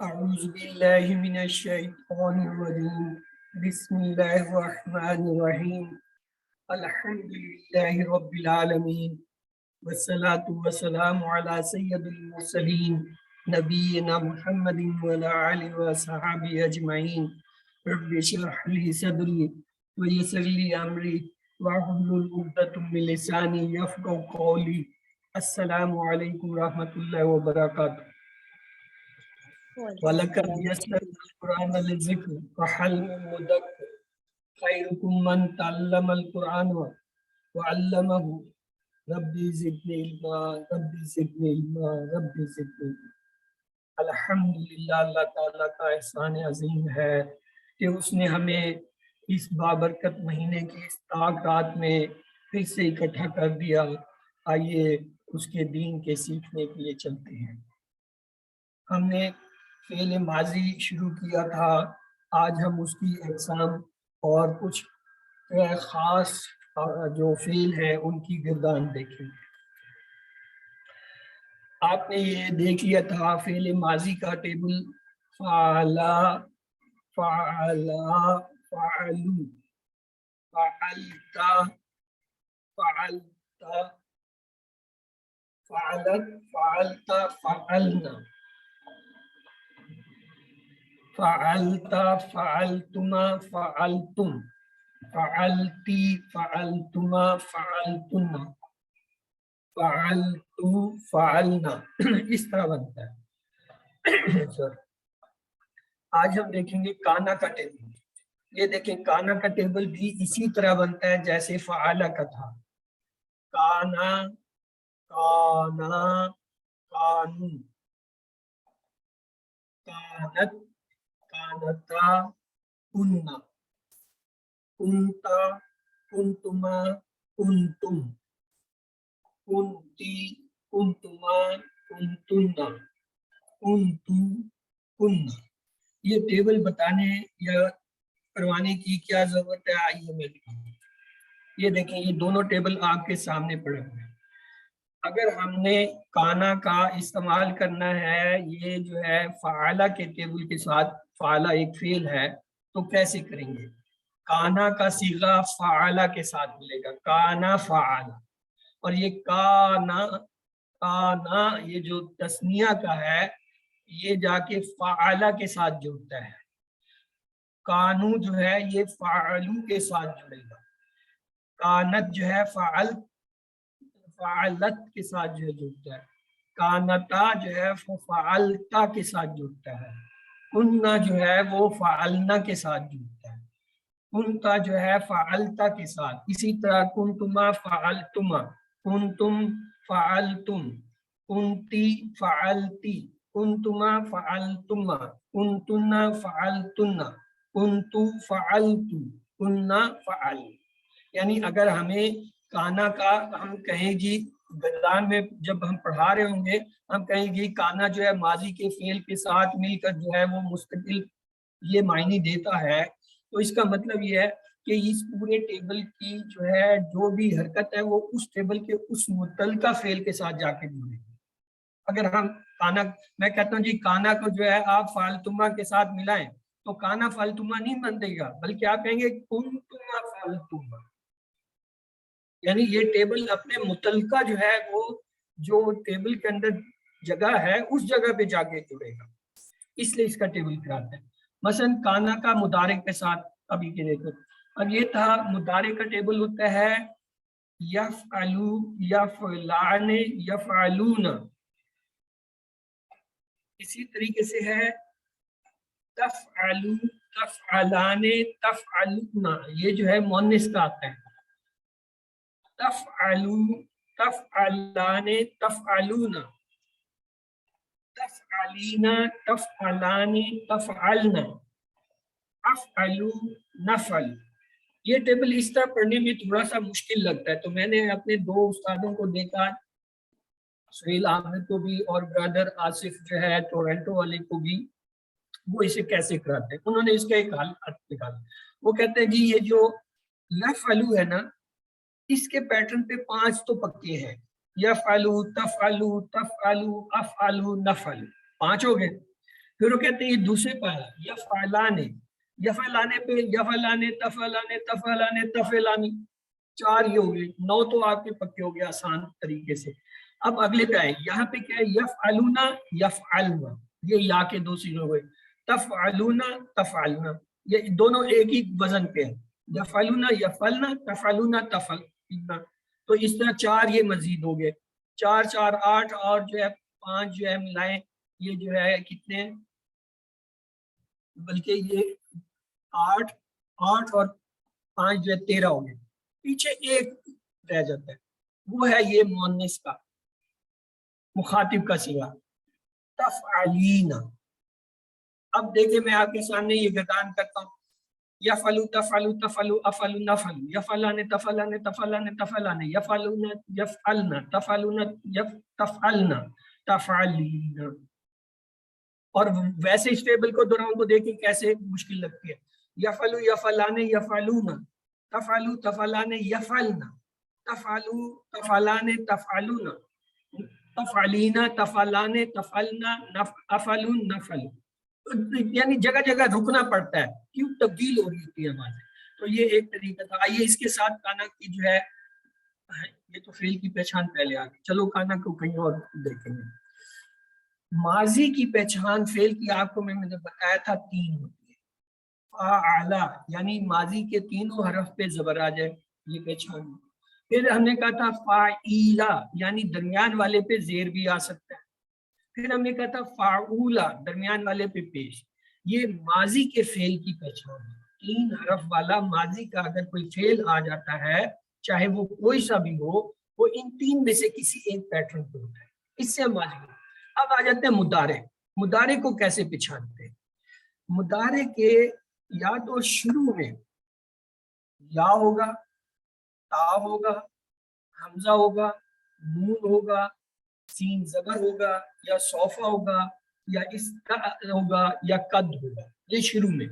أعوذ بالله من الشيطان الرجيم بسم الله الرحمن الرحيم الحمد لله رب العالمين والصلاة والسلام على سيد المرسلين نبينا محمد وعلى آله وصحبه أجمعين رب اشرح لي صدري ويسر لي أمري واحلل عقدة من لساني يفقهوا قولي السلام عليكم ورحمة الله وبركاته وعلیکم وَلَقَدْ السلام ورحمۃ يَسَّرْنَا الْقُرْآنَ لِلذِّكْرِ فَهَلْ مِن مُّدَّكِرٍ خَيْرُكُم مَّن تَعَلَّمَ الْقُرْآنَ وَعَلَّمَهُ رَبِّ زِدْنِی عِلْمًا رَبِّ زِدْنِی عِلْمًا رَبِّ زِدْنِی عِلْمًا۔ الحمدللہ، اللہ تعالیٰ کا احسان عظیم ہے کہ اس نے ہمیں اس بابرکت مہینے کی اس پاک رات میں پھر سے اکٹھا کر دیا۔ آئیے اس کے دین کے سیکھنے کے لیے چلتے ہیں۔ ہم نے فعل ماضی شروع کیا تھا، آج ہم اس کی اقسام اور کچھ خاص جو فعل ہیں ان کی گردان دیکھیں گے۔ آپ نے یہ دیکھ لیا تھا فعل ماضی کا ٹیبل، فعلا، فعلا، فعلو، فعلتا، فعلتا، فعلت، فعلتا، فعلنا، فعلتا، فعلتما، فعلتم، فعلتی، فعلتما، فعلتن، فعلتو، فعلنا، اس طرح بنتا ہے۔ آج ہم دیکھیں گے کانا کا ٹیبل۔ یہ دیکھیں کانا کا ٹیبل بھی اسی طرح بنتا ہے جیسے فعالہ کا تھا۔ کانا، کانا، کانو، کانت، کانتا، کننا، کنتا، کنتما، کنتم، کنتی، کنتما، کنتنا، کنتو، کننا۔ یہ ٹیبل بتانے یا کروانے کی کیا ضرورت ہے، آئیے میں دکھاؤں۔ یہ دیکھیں یہ دونوں ٹیبل آپ کے سامنے پڑے ہوئے ہیں۔ اگر ہم نے کانا کا استعمال کرنا ہے، یہ جو ہے فعالہ کے ٹیبل کے ساتھ، فعالہ ایک فعل ہے تو کیسے کریں گے؟ کانا کا صیغہ فعالہ کے ساتھ ملے گا، کانا فعالہ، اور یہ کانا، کانا یہ جو تسنیہ کا ہے یہ جا کے فعالہ کے ساتھ جڑتا ہے۔ کانو جو ہے یہ فعلو کے ساتھ جڑے گا، کانت جو ہے فعلت کے ساتھ جو ہے جڑتا ہے، کانتا جو ہے فعلتا کے ساتھ جڑتا ہے، کننا جو ہے وہ فعلنا کے ساتھ جڑتا ہے، کنتا جو ہے فعلتا کے ساتھ، اسی طرح کنتما فعلتما، کنتم فعلتم، کنتی فعلتی، کنتما فعلتما، کنتنا فعلتنا، کنتو فعلتو، کننا فعل۔ یعنی اگر ہمیں کانا کا ہم کہیں گی گردان میں جب ہم پڑھا رہے ہوں گے، ہم کہیں گے کانا جو ہے ماضی کے فعل کے ساتھ مل کر جو ہے وہ مستقل یہ معنی دیتا ہے، تو اس کا مطلب یہ ہے کہ اس پورے ٹیبل کی جو ہے جو بھی حرکت ہے وہ اس ٹیبل کے اس متعلقہ فعل کے ساتھ جا کے جڑے گی۔ اگر ہم کانا، میں کہتا ہوں جی کانا کو جو ہے آپ فالتما کے ساتھ ملائیں تو کانا فالتما نہیں بن دے گا، بلکہ آپ کہیں گے کنتما فالتما، یعنی یہ ٹیبل اپنے متعلقہ جو ہے وہ جو ٹیبل کے اندر جگہ ہے اس جگہ پہ جا کے جڑے گا، اس لیے اس کا ٹیبل کراتا ہے۔ مثلا کانا کا مضارع کے ساتھ ابھی کے دیکھو، اب یہ تھا مضارع کا ٹیبل ہوتا ہے یفعلو، یفعلان، یفعلون، اسی طریقے سے ہے تفعلو، تفعلان، تفعلون، یہ جو ہے مؤنث کا آتا ہے، تفعلو، تفعلان، تفعلون، تفعلین، تفعلان، تفعلن، افعلو، نفعل۔ یہ ٹیبل اس طرح پڑھنے میں تھوڑا سا مشکل لگتا ہے، تو میں نے اپنے دو استادوں کو دیکھا، سہیل احمد کو بھی اور برادر آصف جو ہے ٹورنٹو والے کو بھی، وہ اسے کیسے کراتے ہیں، انہوں نے اس کا ایک حل نکالا۔ وہ کہتے ہیں جی یہ جو یفعلو ہے نا، اس کے پیٹرن پہ 5 تو پکے ہیں، یفعلو، تفعلو، تفعلو، افعلو، نفعل، 5 ہو گئے۔ پھر وہ کہتے ہیں یہ دوسرے پہلا یفعلانے، یفعلانے پہ یفعلانے تفعلانے تفعلانے تفعلانی، 4 یہ ہو گئے، 9 تو آپ کے پکے ہو گئے آسان طریقے سے۔ اب اگلے پہ آئے، یہاں پہ کیا ہے یفعلونا یفعلنا، یہ یا کے 2 صیغے ہوئے، تفعلونا تفعلنا، یہ دونوں ایک ہی وزن پہ ہے، یفعلونا یفعلنا تفعلونا تفعلنا، تو اس طرح 4 یہ مزید ہو گئے، 4 4 8 اور جو ہے 5 جو ہے ملائیں، یہ جو ہے کتنے، بلکہ یہ 8 اور 5 جو ہے 13 ہو گئے، پیچھے ایک رہ جاتا ہے، وہ ہے یہ مؤنث کا مخاطب کا صیغہ تفعلینا۔ اب دیکھیں میں آپ کے سامنے یہ گردان کرتا ہوں، یفعلو تفعلو تفعلو افعلو نفعلو، یفعلانے تفعلانے تفعلانے تفعلانے، یفعلون یفعلنا تفعلون تفعلنا تفعلینا۔ اور ویسے اس ٹیبل کو دہراؤں تو دیکھیں کیسے مشکل لگتی ہے، یفعلو یفعلانے یفعلونا، تفعلو تفعلانے یفعلنا، تفعلو تفعلانے تفعلونا، تفعلینا تفعلانے تفعلنا افعلون نفعلو، یعنی جگہ جگہ رکنا پڑتا ہے، کیوں تبدیل ہو رہی ہوتی ہے ہمارے۔ تو یہ ایک طریقہ تھا۔ آئیے اس کے ساتھ کانا کی جو ہے، یہ تو فعل کی پہچان پہلے آ گئی، چلو کانا کو کہیں اور دیکھیں گے۔ ماضی کی پہچان فعل کی آپ کو میں نے بتایا تھا 3 ہوتی ہے، فاعلا یعنی ماضی کے تینوں حرف پہ زبر آ جائے، یہ پہچان۔ پھر ہم نے کہا تھا فاعیلا یعنی درمیان والے پہ زیر بھی آ سکتا ہے۔ پھر ہم نے کہا تھا فاعولا درمیان والے پہ پیش۔ یہ ماضی کے فعل کی پہچان ہے، 3 حرف والا ماضی کا اگر کوئی فعل آ جاتا ہے، چاہے وہ کوئی سا بھی ہو، وہ ان 3 میں سے کسی ایک پیٹرن پہ ہوتا ہے، اس سے ہم ماضی۔ اب آ جاتے ہیں مضارع۔ مضارع کو کیسے پہچانتے ہیں؟ مضارع کے یا تو شروع میں یا ہوگا، تا ہوگا، حمزہ ہوگا، نون ہوگا، سین زبر ہوگا، یا صوفہ ہوگا، یا استا ہوگا، یا قد ہوگا، یہ شروع میں۔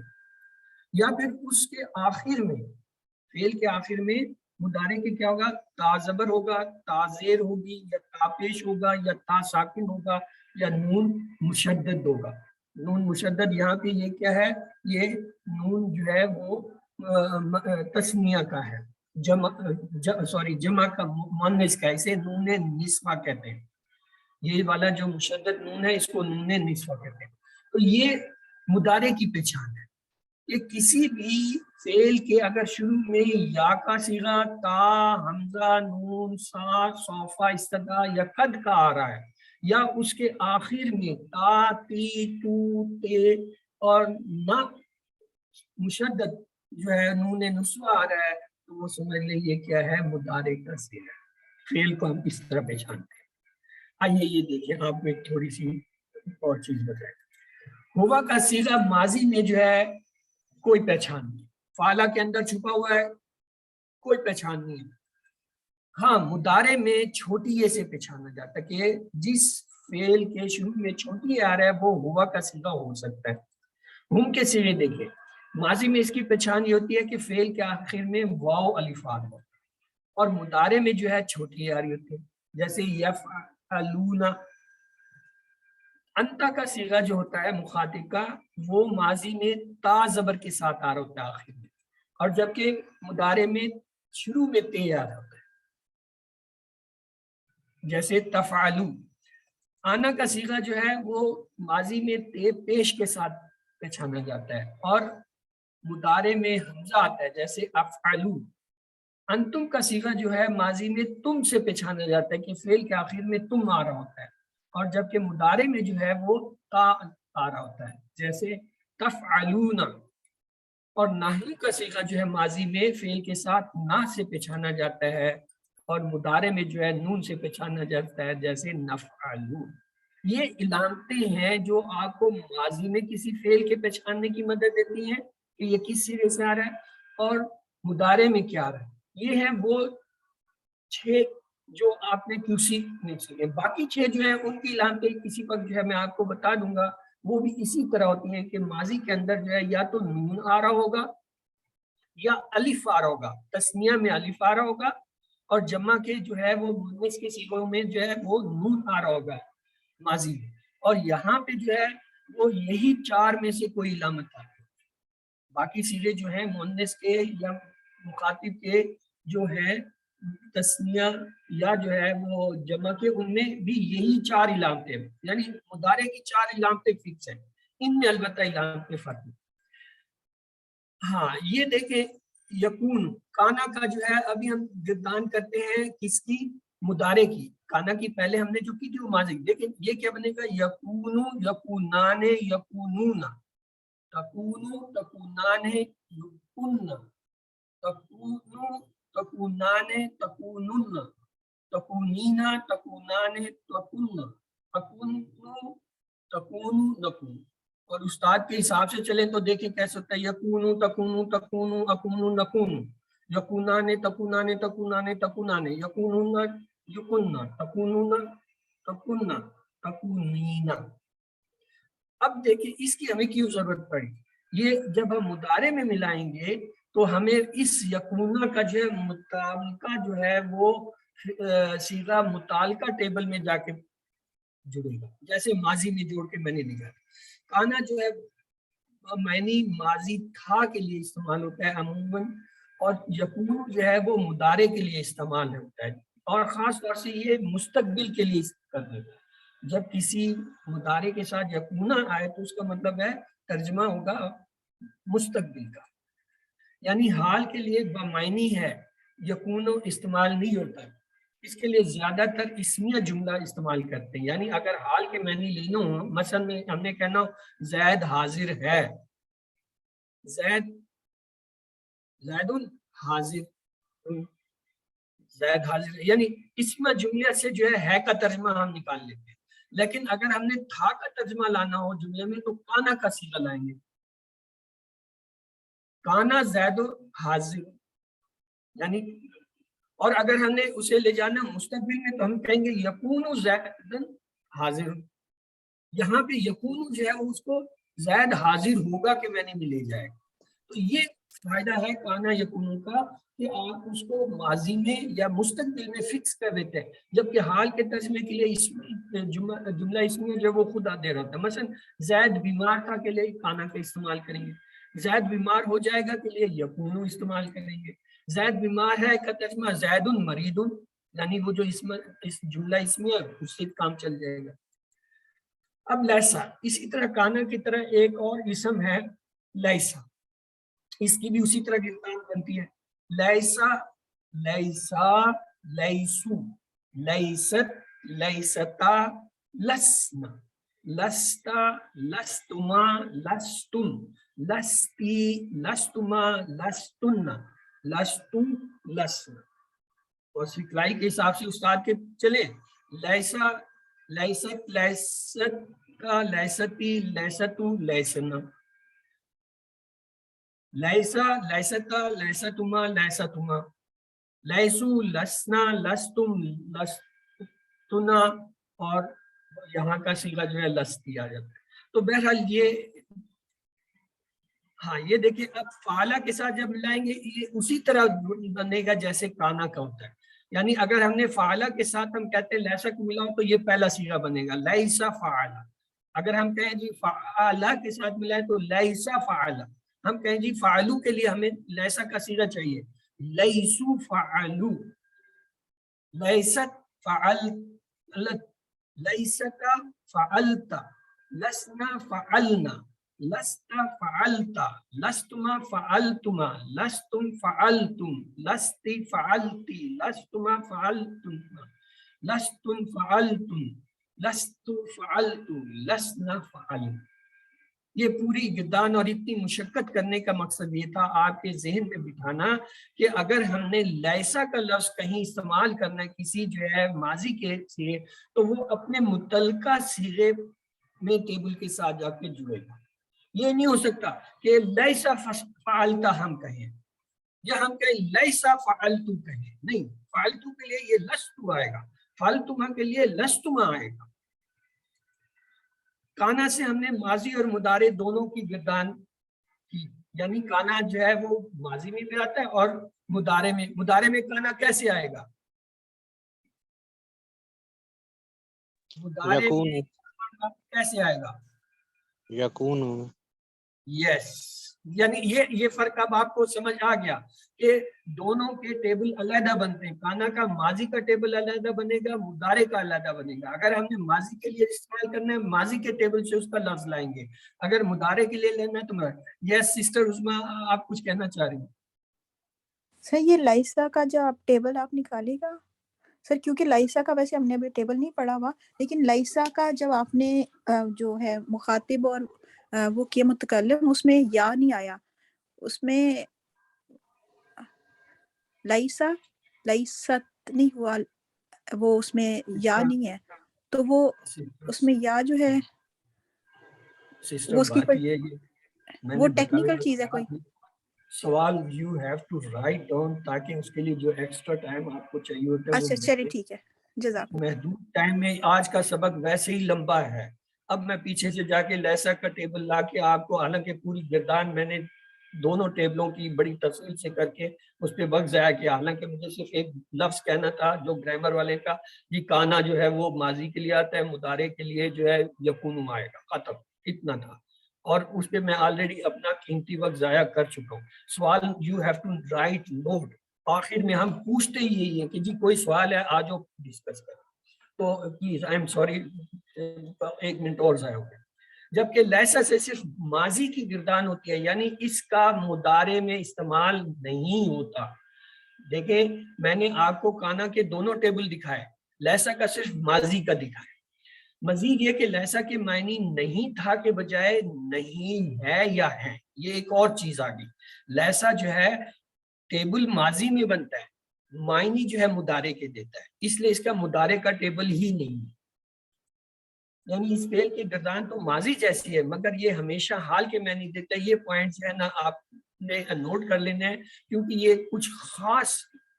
یا پھر اس کے آخر میں، فعل کے آخر میں مضارع کے کیا ہوگا، تا زبر ہوگا، تا زیر ہوگی، یا تا پیش ہوگا، یا تا ساکن ہوگا، یا نون مشدد ہوگا۔ نون مشدد یہاں پہ یہ کیا ہے، یہ نون جو ہے وہ تسنیہ کا ہے، جمع کا مؤنث کا، اسے نون نسوہ کہتے ہیں، یہ والا جو مشدد نون ہے اس کو نون نسوہ کہتے ہیں۔ تو یہ مضارع کی پہچان ہے، یہ کسی بھی فعل کے اگر شروع میں یا کا صیغہ، تا، حمزہ، نون، سا، صوفہ، استدا یا قد کا آ رہا ہے، یا اس کے آخر میں تا، تی، تو، تے اور نہ مشدد جو ہے نون نسوہ آ رہا ہے، تو وہ سمجھ لیں یہ کیا ہے، مضارع کا صیغہ۔ فعل کو ہم اس طرح پہچانتے ہیں۔ آئیے یہ دیکھیں، آپ کو ایک تھوڑی سی اور چیز بتائیں۔ ہوا کا صیغہ ماضی میں جو ہے کوئی پہچان نہیں، فعلا کے اندر چھپا ہوا ہے، کوئی پہچان نہیں ہے۔ ہاں مضارع میں چھوٹی یہ سے پہچانا جاتا ہے کہ جس فعل کے شروع میں چھوٹی آ رہا ہے وہ ہوا کا صیغہ ہو سکتا ہے۔ ہم کے صیغے دیکھیں، ماضی میں اس کی پہچان یہ ہوتی ہے کہ فعل کے آخر میں واو الف آ رہا ہے، اور مضارع میں جو ہے چھوٹی آ رہی ہوتی ہے، جیسے یفعلون۔ انتا کا صیغہ جو ہوتا ہے مخاطب کا، وہ ماضی میں تا زبر کے ساتھ آ رہا ہوتا ہے آخر میں، اور جبکہ مضارع میں شروع میں تے آ رہا ہوتا ہے، جیسے تفعلو۔ آنا کا صیغہ جو ہے وہ ماضی میں تے پیش کے ساتھ پہچانا جاتا ہے، اور مضارع میں حمزہ آتا ہے، جیسے افعلو۔ انتم کا صیغہ جو ہے ماضی میں تم سے پہچانا جاتا ہے کہ فعل کے آخر میں تم آ رہا ہوتا ہے، اور جبکہ مضارع میں جو ہے وہ تا آ رہا ہوتا ہے، جیسے تفعلون۔ اور نحو کا صیغہ جو ہے ماضی میں فعل کے ساتھ نہ سے پہچانا جاتا ہے، اور مضارع میں جو ہے نون سے پہچانا جاتا ہے، جیسے نفعلون۔ یہ علامتیں ہیں جو آپ کو ماضی میں کسی فعل کے پہچاننے کی مدد دیتی ہیں کہ یہ کس صیغے سے آ رہا ہے، اور مضارع میں کیا آ رہا ہے۔ یہ ہیں وہ 6 جو آپ نے QC میں سیکھے۔ باقی 6 جو ہیں ان کی علامتیں کسی وقت جو ہے میں آپ کو بتا دوں گا، وہ بھی اسی طرح ہوتی ہیں کہ ماضی کے اندر جو ہے یا تو نون آ رہا ہوگا یا الف آ رہا ہوگا، تسنیہ میں الف آ رہا ہوگا، اور جمع کے جو ہے وہ مؤنث کے صیغوں میں جو ہے وہ نون آ رہا ہوگا ماضی میں۔ اور یہاں پہ جو ہے وہ یہی چار میں سے کوئی علامت آتی ہے. باقی سیغے جو ہیں مؤنث کے یا مخاطب کے جو ہے تسنیہ یا جو ہے وہ جمع کے، ان میں بھی یہی چار علامتیں، یعنی مضارع کی چار علامتیں فکس ہیں، ان میں البتہ علامتیں فرق ہیں. ہاں یہ دیکھیں یکون کانا کا جو ہے ابھی ہم گردان کرتے ہیں کس کی؟ مضارع کی. کانا کی پہلے ہم نے جو کی تھی وہ ماضی. دیکھیں یہ کیا بنے گا؟ یکونو یکونان یکونون، تکونو تکونان یکون، تکونو تکونان تکونن، تکونینا تکونان تکون، تکونو تکونو نکون. اور استاد کے حساب سے چلیں تو دیکھیں کیسے ہوتا ہے، یکونو تکونو تکونو اکونو نکونو، یکونانے تکونانے تکونانے تکونانے، یکونون یکن تکونون تکن تکونینا. اب دیکھیں اس کی ہمیں کیوں ضرورت پڑی؟ یہ جب ہم مضارع میں ملائیں گے تو ہمیں اس یکونہ کا جو ہے متعلقہ جو ہے وہ صیغہ متعلقہ ٹیبل میں جا کے جڑے گا، جیسے ماضی میں جوڑ کے میں نے لکھا. کانا جو ہے معنی ماضی تھا کے لیے استعمال ہوتا ہے عموماً، اور یکون جو ہے وہ مضارع کے لیے استعمال ہوتا ہے، اور خاص طور سے یہ مستقبل کے لیے استعمال ہوتا ہے. جب کسی مضارع کے ساتھ یکونہ آئے تو اس کا مطلب ہے ترجمہ ہوگا مستقبل کا، یعنی حال کے لیے بمعنی ہے، یکونو استعمال نہیں ہوتا. اس کے لیے زیادہ تر اسمیہ جملہ استعمال کرتے ہیں، یعنی اگر حال کے معنی لینا ہو، مثلا ہم نے کہنا ہو زید حاضر ہے، زید زید حاضر، زید حاضر، یعنی اسمیہ جملے سے جو ہے کا ترجمہ ہم نکال لیتے ہیں. لیکن اگر ہم نے تھا کا ترجمہ لانا ہو جملے میں تو کانا کا صیغہ لائیں گے، کانا زید حاضر، یعنی. اور اگر ہم نے اسے لے جانا مستقبل میں تو ہم کہیں گے یکون زید حاضر. یہاں پہ یکون جو ہے اس کو زید حاضر ہوگا کہ میں نے بھی لے جائے. تو یہ فائدہ ہے کانا یکون کا کہ آپ اس کو ماضی میں یا مستقبل میں فکس کر دیتے ہیں، جبکہ حال کے ترجمے کے لیے جملہ اسمیہ جو وہ خود دے رہا ہوتا ہے. مثلا زید بیمار تھا کے لیے کانا کا استعمال کریں گے، زید بیمار ہو جائے گا کے لیے یکون استعمال کریں گے. زید بیمار ہے کا ترجمہ زید مریض، یعنی وہ جو اس جملہ اسمیہ اس سے کام چل جائے گا. اب لیسا، اسی طرح کانا کی طرح ایک اور اسم ہے لیسا، اس کی بھی اسی طرح گردان بنتی ہے. لیسا لیسا لیسو لیست لیستا لسنا لستا لستما لستن لستی لستما لستن لستم لسن. اور سکلائی کے حساب سے استاد کے چلے، لیسا لیست لیست کا لیستی لیستو لیسنا، لیسا لیستا لیستما لیستما، لیسو لسنا لستم لستنا، اور یہاں کا صیغہ جو ہے لستی آ جاتا ہے. تو بہرحال یہ ہاں یہ دیکھیں اب فعلہ کے ساتھ جب ملائیں گے یہ اسی طرح بنے گا جیسے کانا کا ہوتا ہے. یعنی اگر ہم نے فعلہ کے ساتھ ہم کہتے ہیں لیسا کو ملاؤ تو یہ پہلا صیغہ بنے گا لیسا فعلہ. اگر ہم کہیں جی فعلہ کے ساتھ ملائیں تو لیسا فعلہ. ہم کہیں جی فعلو کے لیے ہمیں لیسا کا صیغہ چاہیے، لیسو فعلو، لیست فعلت، لیستا فعلتا، لسنا فعلنا، لست فعلتا، لستما فعلتما، لستم فعلتم، لستی فعلتی، لستما فعلتما، لستم فعلتم، لست فعلتو، لسنا فعلن. یہ پوری گردان اور اتنی مشقت کرنے کا مقصد یہ تھا آپ کے ذہن میں بٹھانا کہ اگر ہم نے لیسا کا لفظ کہیں استعمال کرنا ہے کسی جو ہے ماضی کے صیغے تو وہ اپنے متعلقہ صیغے میں ٹیبل کے ساتھ جا کے جڑے گا. یہ نہیں ہو سکتا کہ لیسا فعلتا ہم کہیں یا ہم کہیں لیسا فعلتو کہیں، نہیں، فعلتو کے لیے یہ لستو آئے گا، فعلتما کے لیے لستما آئے گا. کانا سے ہم نے ماضی اور مضارع دونوں کی گردان کی، یعنی کانا جو ہے وہ ماضی میں بھی آتا ہے اور مضارع میں کانا کیسے آئے گا؟ مضارع میں کیسے آئے گا؟ یکون. یس، یعنی یہ فرق اب آپ کو سمجھ آ گیا کہ دونوں کے ٹیبل علیحدہ بنتے ہیں. کانا کا ماضی کا ٹیبل علیحدہ بنے گا، مضارع کا علیحدہ بنے گا. اگر ہم نے ماضی کے لیے استعمال کرنا ہے ماضی کے ٹیبل سے اس کا لفظ لائیں گے، اگر مضارع کے لیے لینا ہے تو. یس سسٹر عظمیٰ، آپ کچھ کہنا چاہ رہی ہیں؟ سر یہ لائسا کا جو آپ ٹیبل آپ نکالے گا سر، کیونکہ لائسا کا ویسے ہم نے ابھی ٹیبل نہیں پڑھا ہوا، لیکن لائسا کا جب آپ نے جو ہے مخاطب اور وہ کیا متکلم، اس میں یا نہیں آیا، اس میں لائسا لائست نہیں ہوا، وہ اس میں یا نہیں ہے، تو وہ اس میں یا جو ہے سسٹر وہ اس کی بات یہ ہے، میں وہ نے ٹیکنیکل چیز ہے کوئی. سوال you have to write down, تاکہ اس کے لیے جو ایکسٹرا ٹائم آپ کو چاہیے ہوتا ہے وہ اچھا چلیے ٹھیک ہے، جزاک اللہ. محدود ٹائم میں. آج کا سبق ویسے ہی لمبا ہے، اب میں پیچھے سے جا کے لیسا کا ٹیبل لا کے آپ کو، حالانکہ پوری گردان میں نے دونوں ٹیبلوں کی بڑی تفصیل سے کر کے اس پہ وقت ضائع کیا. حالانکہ مجھے صرف ایک لفظ کہنا تھا جو گرامر والے کا، یہ کانا جو ہے وہ ماضی کے لیے آتا ہے، مضارع کے لیے جو ہے یکون آئے گا، ختم، اتنا تھا. اور اس پہ میں آلریڈی اپنا قیمتی وقت ضائع کر چکا ہوں. سوال you have to write note. آخر میں ہم پوچھتے ہی یہی ہے کہ جی کوئی سوال ہے آ جاؤ ڈسکس کریں. تو please I am sorry, 1 minute اور ضائع ہو گیا. جبکہ لیسا سے صرف ماضی کی گردان ہوتی ہے، یعنی اس کا مضارع میں استعمال نہیں ہوتا. دیکھیں میں نے آپ کو کانا کے دونوں ٹیبل دکھائے، لیسا کا صرف ماضی کا دکھائے. مزید یہ کہ لیسا کے معنی نہیں تھا کے بجائے نہیں ہے یا ہے، یہ ایک اور چیز آ گئی. لیسا جو ہے ٹیبل ماضی میں بنتا ہے، معنی جو ہے مضارع کے دیتا ہے، اس لیے اس کا مضارع کا ٹیبل ہی نہیں ہے. یعنی اس فعل کی گردان تو ماضی جیسی ہے مگر یہ ہمیشہ حال کے معنی دیتا ہے. یہ پوائنٹ جو ہے نا آپ نے نوٹ کر لینا ہے، کیونکہ یہ کچھ خاص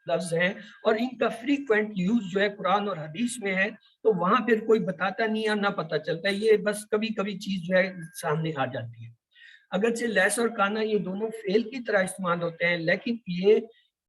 لفظ ہیں اور ان کا فریکوینٹ یوز جو ہے قرآن اور حدیث میں ہے، تو وہاں پھر کوئی بتاتا نہیں ہے، نہ پتہ چلتا ہے. یہ بس کبھی کبھی چیز جو ہے سامنے آ جاتی ہے. اگرچہ لیس اور کانا یہ دونوں فعل کی طرح استعمال ہوتے ہیں، لیکن یہ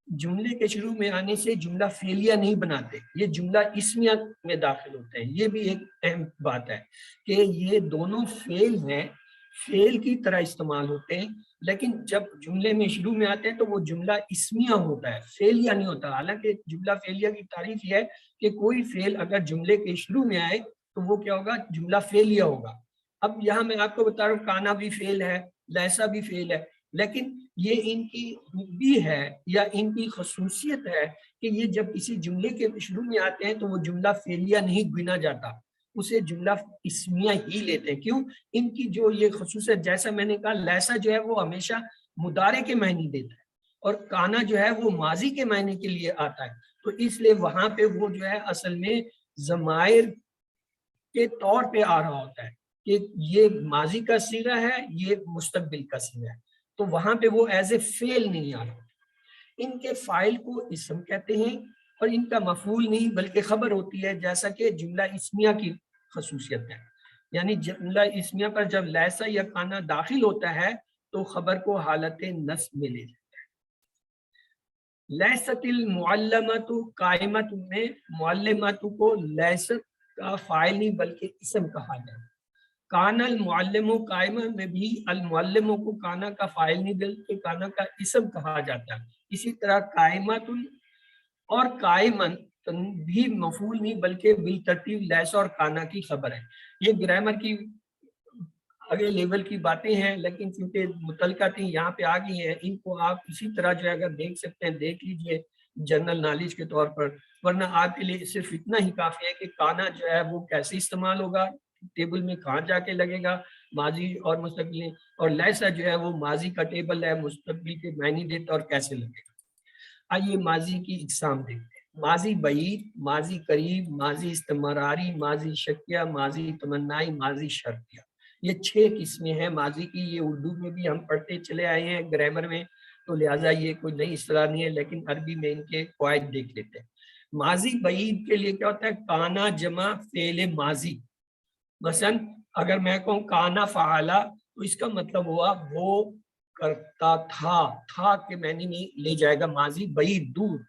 جملے کے شروع میں آنے سے جملہ فعلیہ نہیں بناتے، یہ جملہ اسمیہ میں داخل ہوتے ہیں. یہ بھی ایک اہم بات ہے کہ یہ دونوں فعل ہیں، فعل کی طرح استعمال ہوتے ہیں، لیکن جب جملے میں شروع میں آتے ہیں تو وہ جملہ اسمیہ ہوتا ہے، فعلیہ نہیں ہوتا. حالانکہ جملہ فعلیہ کی تعریف یہ ہے کہ کوئی فعل اگر جملے کے شروع میں آئے تو وہ کیا ہوگا؟ جملہ فعلیہ ہوگا. اب یہاں میں آپ کو بتا رہا ہوں کانا بھی فعل ہے، لیسا بھی فعل ہے، لیکن یہ ان کی خوبی ہے یا ان کی خصوصیت ہے کہ یہ جب کسی جملے کے شروع میں آتے ہیں تو وہ جملہ فعلیہ نہیں گنا جاتا، اسے جملہ اسمیہ ہی لیتے ہیں. کیوں؟ ان کی جو یہ خصوصیت، جیسا میں نے کہا لیسا جو ہے وہ ہمیشہ مضارع کے معنی دیتا ہے اور کانا جو ہے وہ ماضی کے معنی کے لیے آتا ہے. تو اس لیے وہاں پہ وہ جو ہے اصل میں ضمائر کے طور پہ آ رہا ہوتا ہے کہ یہ ماضی کا صیغہ ہے، یہ مستقبل کا صیغہ ہے، تو وہاں پہ وہ ایز اے فعل نہیں آ رہا. ان کے فاعل کو اسم کہتے ہیں اور ان کا مفعول نہیں بلکہ خبر ہوتی ہے، جیسا کہ جملہ اسمیہ کی خصوصیت ہے. یعنی جملہ اسمیہ پر جب لیسا یا کانا داخل ہوتا ہے تو خبر کو حالت نصب میں لے جاتا ہے. لیست المعلمۃ قائمۃ میں معلمۃ کو لیست کا فاعل نہیں بلکہ اسم کہا جاتا ہے. کانا المعلم قائمہ میں بھی المعلموں کو کانا کا فاعل نہیں بلکہ کانا کا اسم کہا جاتا ہے. اسی طرح قائمۃ اور قائمن بھی مفعول نہیں بلکہ بالترتیب لیس اور کانا کی خبر ہے. یہ گرامر کی اگلے لیول کی باتیں ہیں، لیکن چونکہ متعلقہ تھیں یہاں پہ آ گئی ہیں، ان کو آپ اسی طرح جو ہے اگر دیکھ سکتے ہیں دیکھ لیجئے جنرل نالج کے طور پر، ورنہ آپ کے لیے صرف اتنا ہی کافی ہے کہ کانا جو ہے وہ کیسے استعمال ہوگا، ٹیبل میں کہاں جا کے لگے گا، ماضی اور مستقبل، اور لیسا جو ہے وہ ماضی کا ٹیبل ہے، مستقبل کے معنی دیتا اور کیسے لگے گا. آئیے ماضی کی اقسام دیکھتے ہیں. ماضی بعید، ماضی قریب، ماضی استمراری، ماضی شکیہ، ماضی تمنائی، ماضی شرطیہ. یہ 6 قسمیں ہیں ماضی کی. یہ اردو میں بھی ہم پڑھتے چلے آئے ہیں گرامر میں، تو لہٰذا یہ کوئی نئی اصطلاح نہیں ہے، لیکن عربی میں ان کے قواعد دیکھ لیتے ہیں. ماضی بعید کے لیے کیا ہوتا ہے؟ کانا جمع فعل ماضی. مثلا اگر میں کہوں کانا فعلا تو اس کا مطلب ہوا وہ کرتا تھا کے معنی میں لے جائے گا ماضی بعید، دور.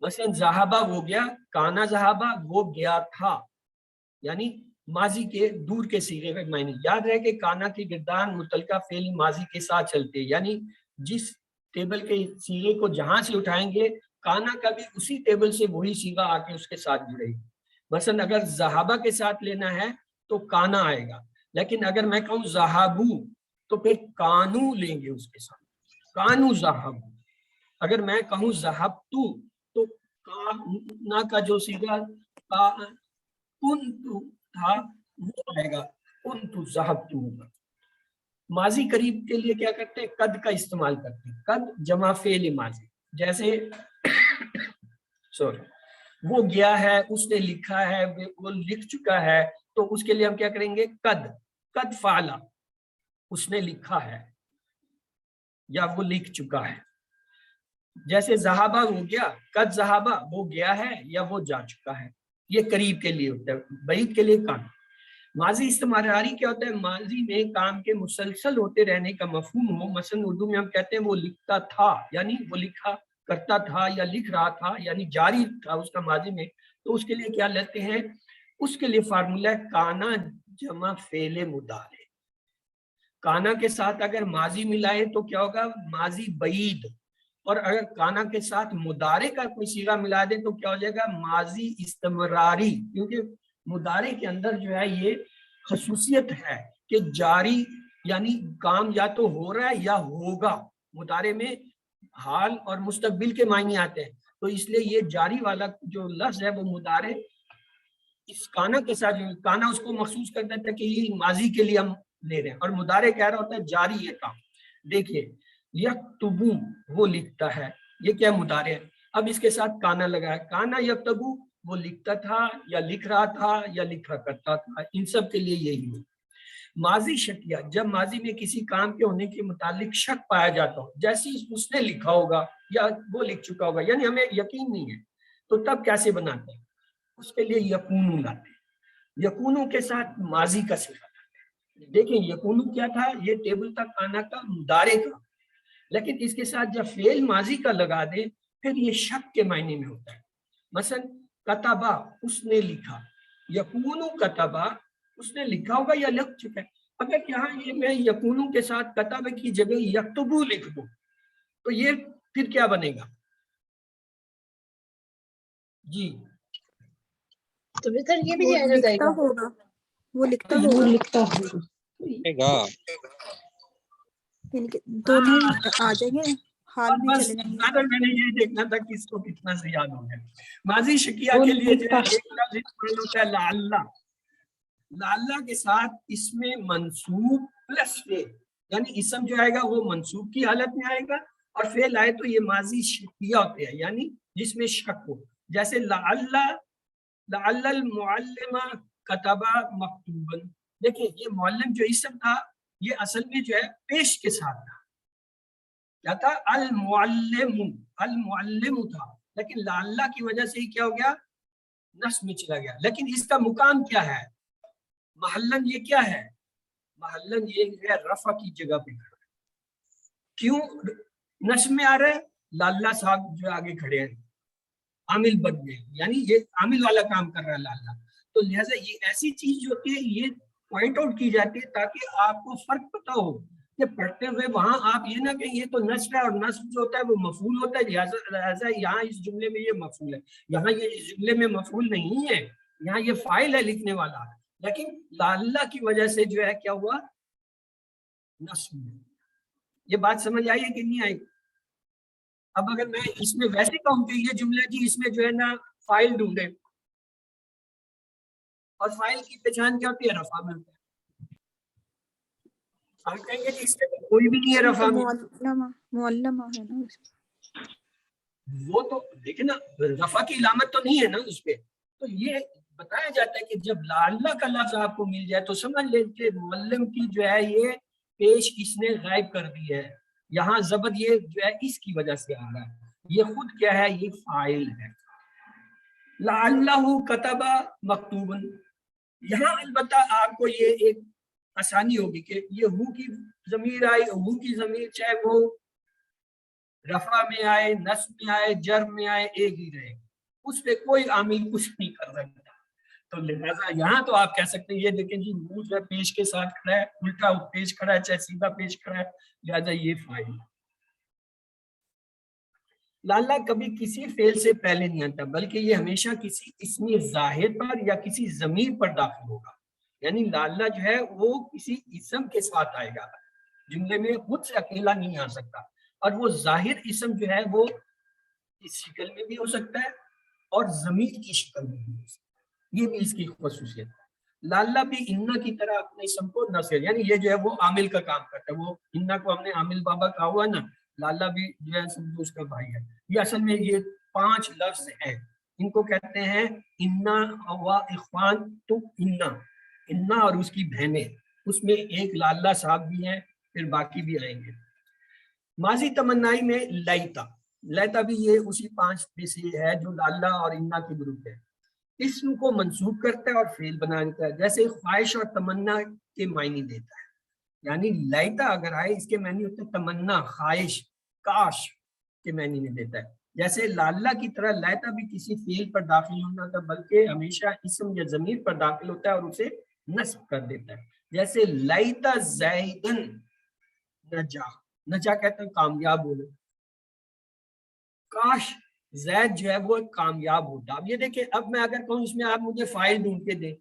مثلا ذہبہ وہ گیا، کانا ذہبہ وہ گیا تھا، یعنی ماضی کے دور کے صیغے میں معنی. یاد رہے کہ کانا کی گردان متعلقہ فعل ماضی کے ساتھ چلتے ہیں، یعنی جس ٹیبل کے صیغے کو جہاں سے اٹھائیں گے کانا کا بھی اسی ٹیبل سے وہی صیغہ آ کے اس کے ساتھ جڑے گی. مثلا اگر ذہابہ کے ساتھ لینا ہے تو کانا آئے گا، لیکن اگر میں کہوں ذہابو تو پھر کانو لیں گے اس کے ساتھ، کانو ذہابو. اگر میں کہوں ذہبتو تو کانا کا جو صیغہ کنتو تھا وہ آئے گا، کنتو ذہبتو ہوگا. ماضی قریب کے لیے کیا کرتے ہیں؟ قد کا استعمال کرتے ہیں. قد جمع فعل ماضی. جیسے سوری وہ گیا ہے، اس نے لکھا ہے، وہ لکھ چکا ہے، تو اس کے لیے ہم کیا کریں گے؟ قد. قد فعلا، اس نے لکھا ہے یا وہ لکھ چکا ہے. جیسے ذہابہ ہو گیا، قد ذہابہ وہ گیا ہے یا وہ جا چکا ہے. یہ قریب کے لیے ہوتا ہے، بعید کے لیے کام. ماضی استمراری کیا ہوتا ہے؟ ماضی میں کام کے مسلسل ہوتے رہنے کا مفہوم ہو. مثلا اردو میں ہم کہتے ہیں وہ لکھتا تھا، یعنی وہ لکھا کرتا تھا یا لکھ رہا تھا، یعنی جاری تھا اس کا ماضی میں. تو اس کے لیے کیا لیتے ہیں؟ اس کے لیے فارمولہ ہے کانا جمع فعل مضارع. کانا کے ساتھ اگر ماضی ملائے تو کیا ہوگا؟ ماضی بعید. اور اگر کانا کے ساتھ مضارع کا کوئی صیغہ ملا دے تو کیا ہو جائے گا؟ ماضی استمراری. کیونکہ مضارع کے اندر جو ہے یہ خصوصیت ہے کہ جاری یعنی کام یا تو ہو رہا ہے یا ہوگا. مضارع میں حال اور مستقبل کے معنی آتے ہیں، تو اس لیے یہ جاری والا جو لفظ ہے وہ مضارع اس کانا کے ساتھ، کانا اس کو مخصوص کر دیتا ہے کہ یہ ماضی کے لیے ہم لے رہے ہیں، اور مضارع کہہ رہا ہوتا ہے جاری ہے کام. دیکھیے یکتبو وہ لکھتا ہے، یہ کیا مضارع ہے. اب اس کے ساتھ کانا لگا ہے، کانا یکتبو وہ لکھتا تھا یا لکھ رہا تھا یا لکھا کرتا تھا. ان سب کے لیے یہی ہے. ماضی شکیہ جب ماضی میں کسی کام کے ہونے کے متعلق شک پایا جاتا ہو، جیسے اس نے لکھا ہوگا یا وہ لکھ چکا ہوگا، یعنی ہمیں یقین نہیں ہے، تو تب کیسے بناتے ہیں؟ اس کے لیے یکونو لاتے ہیں. یکونو کے ساتھ ماضی کا صیغہ لاتے ہیں. دیکھیں یکونو کیا تھا؟ یہ ٹیبل تھا کانا کا مضارع کا، لیکن اس کے ساتھ جب فعل ماضی کا لگا دیں پھر یہ شک کے معنی میں ہوتا ہے. مثلا کتبہ اس نے لکھا، یکونو کتبہ اس نے لکھا ہوگا یا لکھ چکا ہے. اگر یہاں یہ میں یکونو کے ساتھ کتبہ کی جگہ یکتبو لکھ دوں تو یہ پھر کیا بنے گا؟ جی تو بہتر یہ بھی وہ جائز ہو جائے لکھتا گا. ہوگا، وہ لکھتا وہ ہوگا، لکھتا ہوگا. یعنی کہ دونوں ہی آ جائیں گے، حال میں بس چلے جائیں گے. زیادہ میں نے یہ دیکھنا تھا کہ اس کو کتنا سے یاد ہو گیا. ماضی شکیہ کے لیے جو ہے ایک لفظ استعمال ہوتا ہے لعل. لعل کے ساتھ اس میں منصوب پلس فعل، یعنی اسم جو آئے گا وہ منصوب کی حالت میں آئے گا، اور فعل آئے تو یہ ماضی شکیہ ہوتے ہیں، یعنی جس میں شک ہو. جیسے لعل المعلم کتب مکتوبا. دیکھیں یہ معلم جو اسم تھا یہ اصل میں جو ہے پیش کے ساتھ تھا، کیا تھا؟ المعلم تھا، لیکن لعل کی وجہ سے ہی کیا ہو گیا؟ نصب میں چلا گیا. لیکن اس کا مقام کیا ہے؟ محلن یہ کیا ہے؟ محلن یہ ہے رفع کی جگہ پہ کھڑا ہے. کیوں نصب میں آ رہا ہے؟ لعل صاحب جو آگے کھڑے ہیں عامل بن گئے، یعنی یہ عامل والا کام کر رہا ہے لعل. تو لہٰذا یہ ایسی چیز جو ہوتی ہے یہ پوائنٹ آؤٹ کی جاتی ہے تاکہ آپ کو فرق پتہ ہو کہ پڑھتے ہوئے وہاں آپ یہ نہ کہ یہ تو نصب ہے، اور نصب جو ہوتا ہے وہ مفعول ہوتا ہے، لہٰذا یہاں اس جملے میں یہ مفعول ہے. یہاں یہ اس جملے میں مفعول نہیں ہے، یہاں یہ فاعل ہے لکھنے والا، لیکن لعل کی وجہ سے جو ہے کیا ہوا؟ نصب. یہ بات سمجھ آئی ہے کہ نہیں آئی؟ اب اگر میں اس میں ویسے کہوں کہ یہ جملہ جی اس میں جو ہے نا فاعل ڈھونڈے، اور فاعل کی پہچان کیا ہوتی ہے؟ رفع میں ہوتا ہے. ہم کہیں گے کہ اس میں کوئی بھی نہیں ہے رفع میں، معلمہ ہے نا اس میں. وہ تو دیکھیں نا رفع کی علامت تو نہیں ہے نا اس پہ. تو یہ بتایا جاتا ہے کہ جب لعل کا لفظ آپ کو مل جائے تو سمجھ لیں کہ معلم کی جو ہے یہ پیش اس نے غائب کر دی ہے. یہاں ضبط یہ جو ہے اس کی وجہ سے آ رہا ہے، یہ خود کیا ہے؟ یہ فاعل ہے. لعلہ کتب مکتوبا. یہاں البتہ آپ کو یہ ایک آسانی ہوگی کہ یہ ہو کی ضمیر آئی، ہو کی ضمیر چاہے وہ رفع میں آئے، نصب میں آئے، جر میں آئے، ایک ہی رہے، اس پہ کوئی عامل کچھ نہیں کر سکتا. تو لہٰذا یہاں تو آپ کہہ سکتے ہیں یہ دیکھیں جی منہ جو ہے پیش کے ساتھ کھڑا ہے, الٹا پیش کھڑا ہے چاہے سیدھا پیش کھڑا ہے, لہٰذا یہ فاعل. لالہ کبھی کسی فعل سے پہلے نہیں آتا بلکہ یہ ہمیشہ کسی اسم ظاہر پر یا کسی ضمیر پر داخل ہوگا. یعنی لالہ جو ہے وہ کسی اسم کے ساتھ آئے گا, جملے میں خود سے اکیلا نہیں آ سکتا, اور وہ ظاہر اسم جو ہے وہ اس شکل میں بھی ہو سکتا ہے اور ضمیر کی شکل میں بھی ہو سکتا ہے. یہ بھی اس کی خصوصیت ہے. لالہ بھی انا کی طرح اپنے اسم کو نصر, یعنی یہ جو ہے وہ عامل کا کام کرتا ہے. وہ انا کو ہم نے عامل بابا کہا ہوا نا, لالہ بھی جو ہے سمجھو اس کا بھائی ہے. یہ اصل میں یہ 5 لفظ ہیں, ان کو کہتے ہیں انا و اخوان. تو انا اور اس کی بہنیں, اس میں ایک لالہ صاحب بھی ہیں, پھر باقی بھی آئیں گے. ماضی تمنائی میں لیتا, لیتا بھی یہ اسی 5 میں سے ہے جو لالہ اور انا کے گروپ ہے. اسم کو منسوب کرتا ہے اور فعل بنا دیتا ہے, جیسے خواہش اور تمنا کے معنی دیتا ہے. یعنی لیتا اگر آئے اس کے معنی ہوتے ہیں تمنا, خواہش, کاش کے معنی میں دیتا ہے. جیسے لالہ کی طرح لیتا بھی کسی فعل پر داخل نہیں ہوتا بلکہ ہمیشہ اسم یا ضمیر پر داخل ہوتا ہے اور اسے نصب کر دیتا ہے. جیسے لیتا زیدن نجا, نجا کہتے ہیں کامیاب ہونا, کاش زید جو ہے وہ کامیاب ہوتا. اب یہ دیکھیں, اب میں اگر کہوں اس میں آپ مجھے فائل ڈھونڈ کے دیں,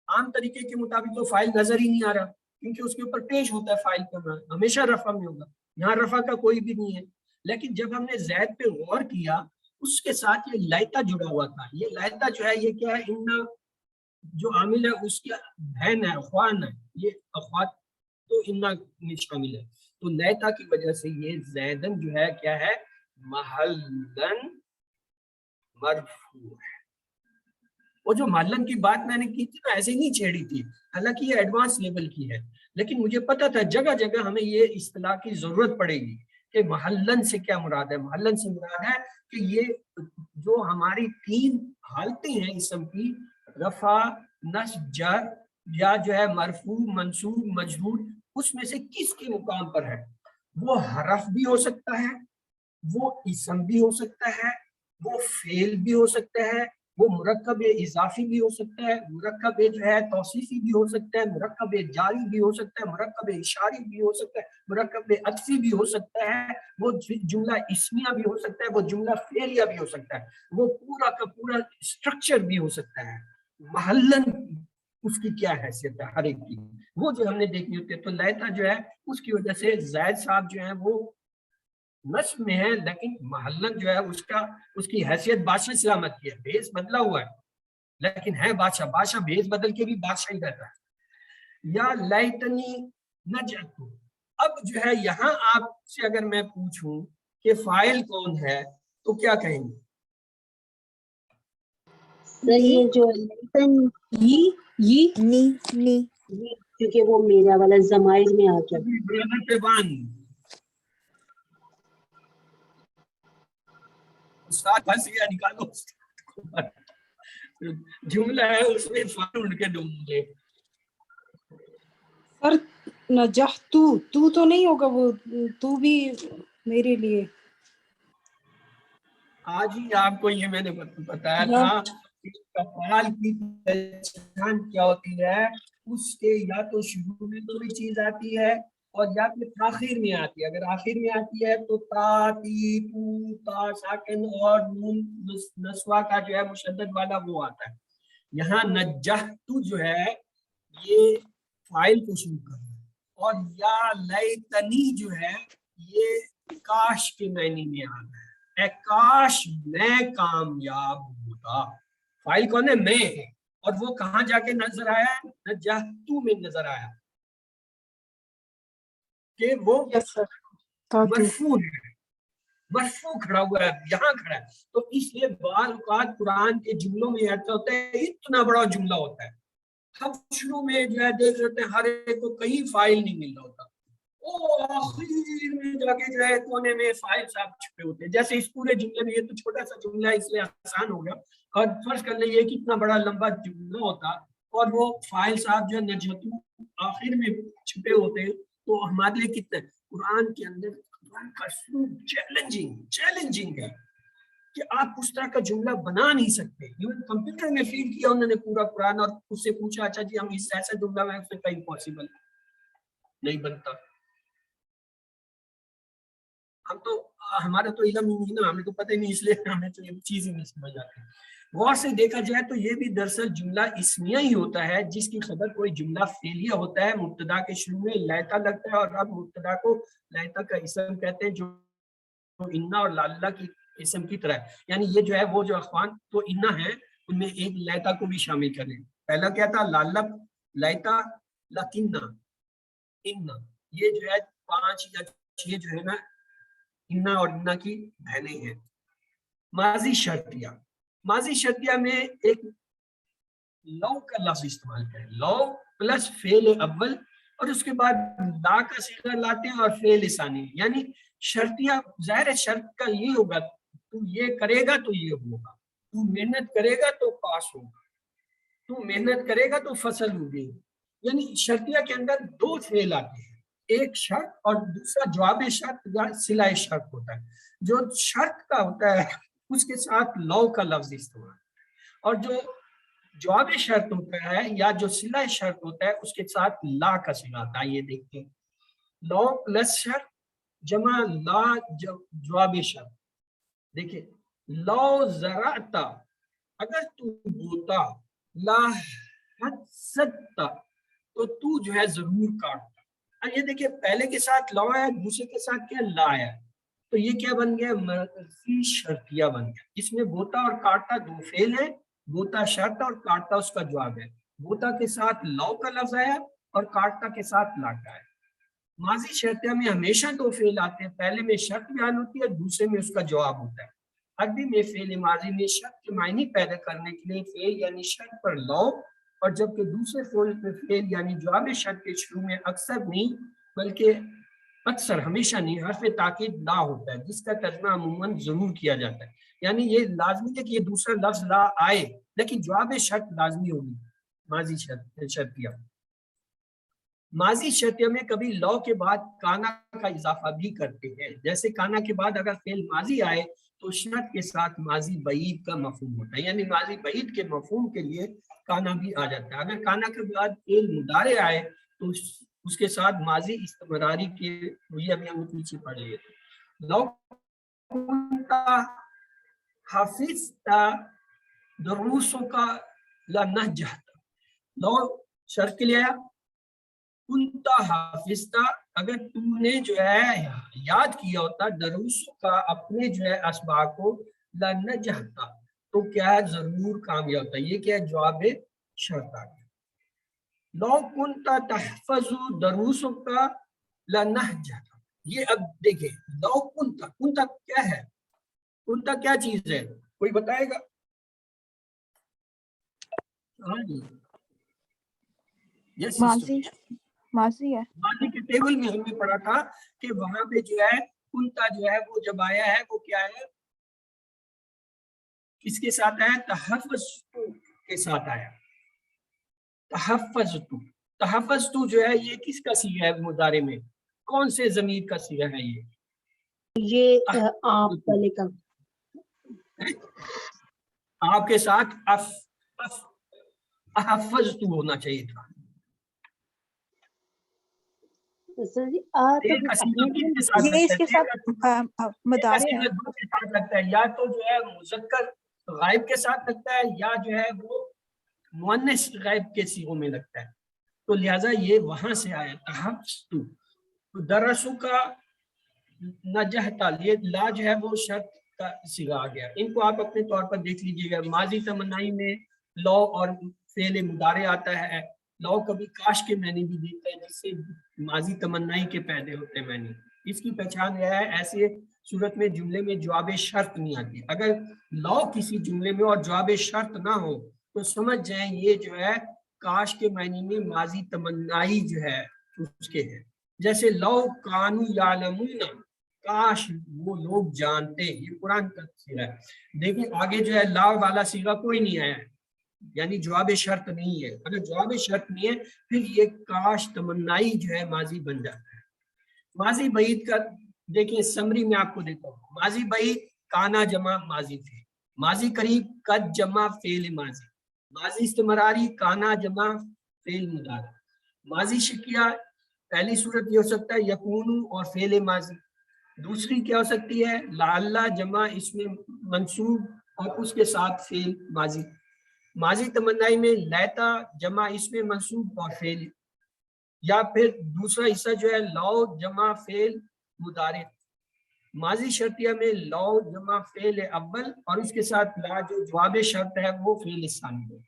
عام طریقے کے مطابق تو فائل نظر ہی نہیں آ رہا کیونکہ اس کے اوپر پیش ہوتا ہے فائل کا نام, ہمیشہ رفع میں ہوگا. یہاں رفع کا کوئی بھی نہیں ہے. لیکن جب ہم نے زید پہ غور کیا, اس کے ساتھ یہ لیتا جڑا ہوا تھا. یہ لیتا جو ہے یہ کیا ہے, انا جو عامل ہے اس کی بہن ہے, اخوان ہے, یہ اخوات تو انا میں شامل ہے. تو لیتا کی وجہ سے یہ زیدن جو ہے کیا ہے, محلن مرفوع ہے. وہ جو محلن کی بات میں نے کی تھی نا, ایسے نہیں چھیڑی تھی, حالانکہ یہ ایڈوانس لیول کی ہے, لیکن مجھے پتا تھا جگہ جگہ ہمیں یہ اصطلاح کی ضرورت پڑے گی کہ محلن سے کیا مراد ہے. محلن سے مراد ہے کہ یہ جو ہماری 3 حالتیں ہیں اسم کی, رفع, نصب, جر, یا جو ہے مرفوع, منصوب, مجرور, اس میں سے کس کے مقام پر ہے. وہ حرف بھی ہو سکتا ہے, وہ اسم بھی ہو سکتا ہے, وہ فعل بھی ہو سکتا ہے, وہ مرکب اضافی بھی ہو سکتا ہے, مرکب جو ہے توصیفی بھی ہو سکتا ہے, مرکب جاری بھی ہو سکتا ہے, مرکب اشاری بھی ہو سکتا ہے, مرکب عطفی بھی ہو سکتا ہے, وہ جملہ اسمیہ بھی ہو سکتا ہے, وہ جملہ فعلیہ بھی ہو سکتا ہے, وہ پورا کا پورا اسٹرکچر بھی ہو سکتا ہے. محلن اس کی کیا حیثیت ہے ہر ایک کی, وہ جو ہم نے دیکھنی ہوتی ہے. تو لیتا جو ہے اس کی وجہ سے زید صاحب جو ہیں وہ نصب میں ہے, لیکن محلن جو ہے اس کی حیثیت بادشاہ سلامت کی ہے. بھیس بدلا ہوا ہے لیکن ہے بادشاہ, بادشاہ بھیس بدل کے بھی بادشاہ ہی رہتا ہے. یا لیتنی نجعت, اب جو ہے یہاں آپ سے اگر میں پوچھوں کہ فاعل کون ہے تو کیا کہیں گے؟ یہ جو نی کیونکہ وہ میرا والا زمائر میں آ گیا. برادر پہ بان استاد پھنس گیا, نکالو جملہ ہے اس میں فاعل اڑ کے ڈھونڈ لے. سر نجحتو, تو نہیں ہوگا, وہ تو بھی میرے لیے. آج ہی آپ کو یہ میں نے بتایا تھا افعال کی پہچان کیا ہوتی ہے, اس کے یا تو شروع میں کوئی چیز آتی ہے اور یا پھر تاخیر میں آتی ہے. اگر آخر میں آتی ہے تو تا, تی, تو, تا ساکن اور نون نسوا کا جو ہے مشدد والا وہ آتا ہے. یہاں نجحتو جو ہے یہ فاعل کو شروع کر رہا ہے, اور یا لیتنی جو ہے یہ کاش کے معنی میں آ رہا ہے, اے کاش میں کامیاب ہوتا. فاعل کون ہے؟ میں ہے, اور وہ کہاں جا کے نظر آیا ہے؟ نجحتو میں نظر آیا کہ وہ مرفوع ہے, مرفوع کھڑا ہوا ہے, یہاں کھڑا ہے. تو اس لیے بعض اوقات قرآن کے جملوں میں ایسا ہوتا ہے اتنا بڑا جملہ ہوتا ہے, ہم شروع میں جو ہے دیکھ رہتے ہیں ہر ایک کو کہیں فائل نہیں مل رہا ہوتا, آخر میں جا کے جو ہے کونے میں فائل صاحب چھپے ہوتے ہیں. جیسے اس پورے جملے میں, یہ تو چھوٹا سا جملہ ہے اس لیے آسان ہو گیا, اور فرض کر لیں یہ کتنا بڑا لمبا جملہ ہوتا اور وہ فائل صاحب جو ہے نجحتو آخر میں چھپے ہوتے, تو ہمارے لیے کتنا قرآن کے اندر قرآن کا اسلوب چیلنجنگ ہے. کہ آپ اس طرح کا جملہ بنا نہیں سکتے. ایون کمپیوٹر میں فیڈ کیا انہوں نے پورا قرآن اور اس سے پوچھا اچھا جی ہم اس ایسا جملہ میں سے کہیں پاسبل نہیں بنتا. ہم تو ہمارا تو علم ہی نہیں نا, ہمیں تو پتہ ہی نہیں, اس لیے ہمیں تو یہ چیز ہی نہیں سمجھ آتی. غور سے دیکھا جائے تو یہ بھی دراصل جملہ اسمیہ ہی ہوتا ہے جس کی خبر کوئی جملہ فعلیہ ہوتا ہے, مبتدا کے شروع میں لیتا لگتا ہے, اور اب مبتدا کو لیتا کا اسم کہتے ہیں جو انا اور لاللہ کی اسم کی طرح ہے. یعنی یہ جو ہے وہ جو اخوان تو انا ہے ان میں ایک لیتا کو بھی شامل کریں. پہلا کیا تھا لاللہ لیتا لکنہ انا, یہ جو ہے 5 یا 6 جو ہے نا انا اور انا کی بہنیں ہیں. ماضی شرطیہ, ماضی شرطیہ میں ایک لو کا لفظ استعمال کریں, لو پلس فعل اول اور اس کے بعد لا کا صیغہ لاتے ہیں اور فعل ثانی. یعنی شرطیہ ظاہر ہے شرط کا یہ ہوگا تو یہ کرے گا تو یہ ہوگا, تو محنت کرے گا تو پاس ہوگا, تو محنت کرے گا تو فصل ہوگی. یعنی شرطیہ کے اندر 2 فعل آتے ہیں, ایک شرط اور دوسرا جواب شرط یا صلہ شرط ہوتا ہے. جو شرط کا ہوتا ہے اس کے ساتھ لو کا لفظ استعمال, اور جو جواب شرط ہوتا ہے یا جو صلہ شرط ہوتا ہے اس کے ساتھ لا کا صیغہ آتا ہے. یہ دیکھتے ہیں لو پلس شرط جمع لا جواب شرط. دیکھیں لو زرعتا اگر تو بوتا, لا حسدتا تو تو جو ہے ضرور کاٹتا. اب یہ دیکھیں پہلے کے ساتھ لو ہے, دوسرے کے ساتھ کیا لا ہے, تو یہ کیا بن گیا ماضی شرطیہ بن گیا. اس میں بوتا اور کاٹتا 2 فعل ہیں, بوتا شرط اور کاٹتا اس کا جواب ہے. بوتا کے ساتھ لو کا لفظ آیا اور کاٹتا کے ساتھ لا کا ہے. ماضی شرطیہ میں ہمیشہ 2 فعل آتے ہیں, پہلے میں شرط بیان ہوتی ہے, دوسرے میں اس کا جواب ہوتا ہے. عربی میں فعل ماضی میں شرط کے معنی پیدا کرنے کے لیے فعل یعنی شرط پر لو, اور جبکہ دوسرے فعل یعنی جواب شرط کے شروع میں اکثر نہیں بلکہ اکثر ہمیشہ نہیں حرف تاکید لا ہوتا ہے, جس کا ترجمہ عموماً ضرور کیا جاتا ہے. یعنی یہ لازمی ہے کہ یہ دوسرا لفظ لا آئے لیکن جواب شرط لازمی ہوگی. ماضی شرطیہ, ماضی شرطیہ میں کبھی لو کے بعد کانا کا اضافہ بھی کرتے ہیں. جیسے کانا کے بعد اگر فعل ماضی آئے تو شرط کے ساتھ ماضی بعید کا مفہوم ہوتا ہے, یعنی ماضی بعید کے مفہوم کے لیے کانا بھی آ جاتا ہے. اگر کانا کے بعد فعل مضارع آئے تو اس کے ساتھ ماضی استمراری کے, یہ ابھی ہم پیچھے پڑھ لیے تھے. لو کنتا حافظتا دروسوں کا لنجحتا, لو شرط کے لیے آیا کنتا حافظتا اگر تم نے جو ہے یاد کیا ہوتا دروسوں کا اپنے جو ہے اسباق کو لنجحتا تو کیا ہے ضرور کامیاب ہوتا. یہ کیا ہے جواب شرط آ گیا. لو کنتا تحفظ دروسوں کا لنجحتا, یہ اب دیکھیں لو کنتا, کنتا کیا ہے, کنتا کیا چیز ہے کوئی بتائے گا؟ ہاں جی یس ماضی ماضی ہے. ماضی کے ٹیبل میں ہم نے پڑھا تھا کہ وہاں پہ جو ہے کنتا جو ہے وہ جب آیا ہے وہ کیا ہے, کس کے ساتھ آیا, تحفظتو کے ساتھ آیا. تحفظتو, تحفظتو جو ہے یہ کس کا صیغہ ہے مضارع میں, کون سے ضمیر کا صیغہ ہے یہ آپ والے کا, آپ کے ساتھ احفظتو ہونا چاہیے تھا. سر جی آ تیل کا صیغہ کس کے ساتھ یہ اس کے لگتا ہے؟ ساتھ مدارے صیغہ دو کے ساتھ لگتا ہے, یا تو جو ہے مذکر غائب کے ساتھ لگتا ہے یا جو ہے وہ مؤنث غائب کے صیغوں میں لگتا ہے. تو لہٰذا یہ وہاں سے آیا تحفظتو. درسو کا نجحتا, یہ لا جو ہے وہ شرط کا صیغہ آ گیا. ان کو آپ اپنے طور پر دیکھ لیجیے گا. ماضی تمنائی میں لو اور فعل مضارع آتا ہے. لو کبھی کاش کے معنی بھی دیتا ہے جس سے ماضی تمنائی کے پیدا ہوتے ہیں معنی. اس کی پہچان یہ ہے ایسے صورت میں جملے میں جواب شرط نہیں آتی. اگر لو کسی جملے میں اور جواب شرط نہ ہو تو سمجھ جائیں یہ جو ہے کاش کے معنی میں ماضی تمنائی جو ہے اس کے ہے. جیسے لو کانو یعلمون, کاش وہ لوگ جانتے, یہ قرآن کا صیغہ ہے. دیکھیں آگے جو ہے لا والا صیغہ کوئی نہیں آیا ہے, یعنی جواب شرط نہیں ہے. اگر جواب شرط نہیں ہے پھر یہ کاش تمنائی جو ہے ماضی بن جاتا ہے. ماضی بعید کا دیکھیں سمری میں آپ کو دیتا ہوں. ماضی بعید کانا جمع ماضی فعل، ماضی قریب قد جمع فعل ماضی، ماضی استمراری کانا جمع فعل مضارع، ماضی شکیہ پہلی صورت یہ ہو سکتا ہے یکون اور فعل ماضی، دوسری کیا ہو سکتی ہے لعل جمع اسم منصوب اور اس کے ساتھ فعل ماضی، ماضی تمنائی میں لیتا جمع اسم منصوب اور فعل، یا پھر دوسرا حصہ جو ہے لو جمع فعل مضارع، ماضی شرطیہ میں لو جمع فعل اول اور اس کے ساتھ لا جو جواب شرط ہے وہ فعل ثانی ہے۔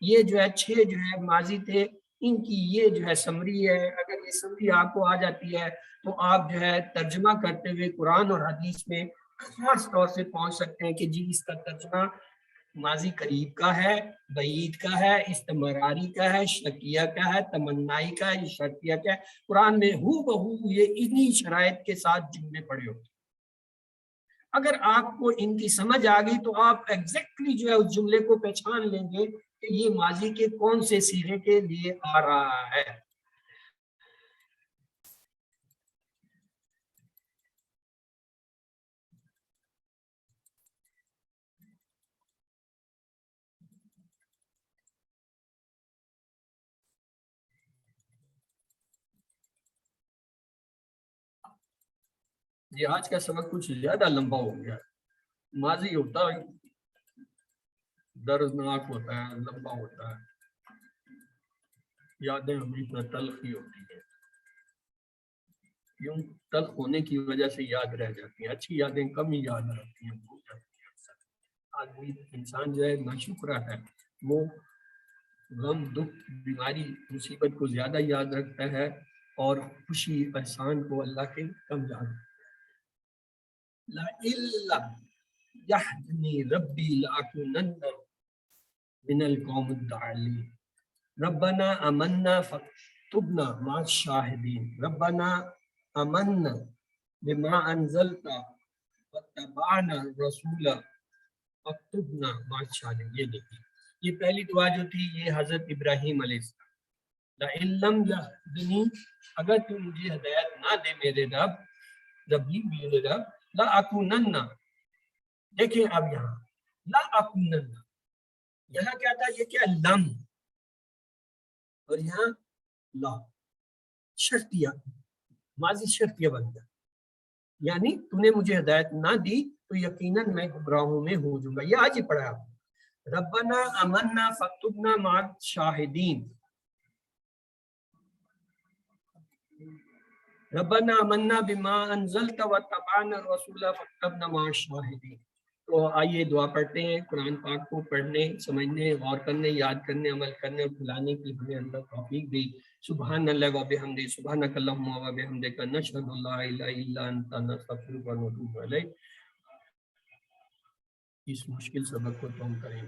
یہ جو ہے 6 جو ہے ماضی تھے، ان کی یہ جو ہے سمری ہے، اگر یہ سمری آپ کو آ جاتی ہے تو آپ جو ہے ترجمہ کرتے ہوئے قرآن اور حدیث میں خاص طور سے پہنچ سکتے ہیں کہ جی اس کا ترجمہ ماضی قریب کا ہے، بعید کا ہے، استمراری کا ہے، شکیہ کا ہے، تمنائی کا ہے، شرطیہ کا ہے، قرآن میں ہو بہو یہ انہی شرائط کے ساتھ جملے پڑے ہوتے ہیں۔ اگر آپ کو ان کی سمجھ آ گئی تو آپ ایگزیکٹلی جو ہے اس جملے کو پہچان لیں گے کہ یہ ماضی کے کون سے صیغے کے لیے آ رہا ہے۔ یہ آج کا سبق کچھ زیادہ لمبا ہو گیا، ماضی ہوتا ہے دردناک ہوتا ہے، لمبا ہوتا ہے، یادیں ہمیشہ تلخ ہی ہوتی ہیں، کیوں تلخ ہونے کی وجہ سے یاد رہ جاتی ہیں، اچھی یادیں کم ہی یاد رہتی ہیں، بھول جاتی ہیں اکثر۔ آدمی انسان جو ہے ناشکرا ہے، وہ غم دکھ بیماری مصیبت کو زیادہ یاد رکھتا ہے اور خوشی احسان کو اللہ کے کم یاد رکھتا ہے۔ لَإِلَّا يَحْدِنِي رَبِّي لَأَكُونَنَّ مِنَ الْقَوْمِ الضَّالِّينَ رَبَّنَا آمَنَّا فَاكْتُبْنَا مَعَ الشَّاهِدِينَ رَبَّنَا آمَنَّا بِمَا أَنزَلْتَ وَاتَّبَعْنَا الرَّسُولَ فَاكْتُبْنَا مَعَ الشَّاهِدِينَ۔ یہ دیکھیں یہ پہلی دعا جو تھی یہ حضرت ابراہیم علیہ السلام، لَإِن لَّمْ يَهْدِنِي اگر تو مجھے ہدایت نہ دے میرے ربی میرے رب، لَأَكُونَنَّ دیکھیں اب یہاں لَأَكُونَنَّ یہاں کیا تھا، یہ کیا لم اور یہاں لا شرطیہ، ماضی شرطیہ بن گیا، یعنی تو نے مجھے ہدایت نہ دی تو یقیناً میں گمراہوں میں ہو جاؤں گا۔ یہ آج ہی پڑھا آپ ربنا آمنا فاکتبنا مع الشاہدین، ربنا آمنا بما انزلت واتبعنا الرسول فاکتبنا مع الشاہدین۔ تو آئیے دعا پڑھتے ہیں، قرآن پاک کو پڑھنے، سمجھنے، غور کرنے، یاد کرنے، عمل کرنے اور بھلانے کی ہمیں اللہ توفیق دی۔ سبحان اللہ و بحمدہ، سبحانک اللہم و بحمدک، نشہد ان لا الہ الا انت، نستغفرک و نتوب الیک۔ اس مشکل سبق کو تو ہم کریں۔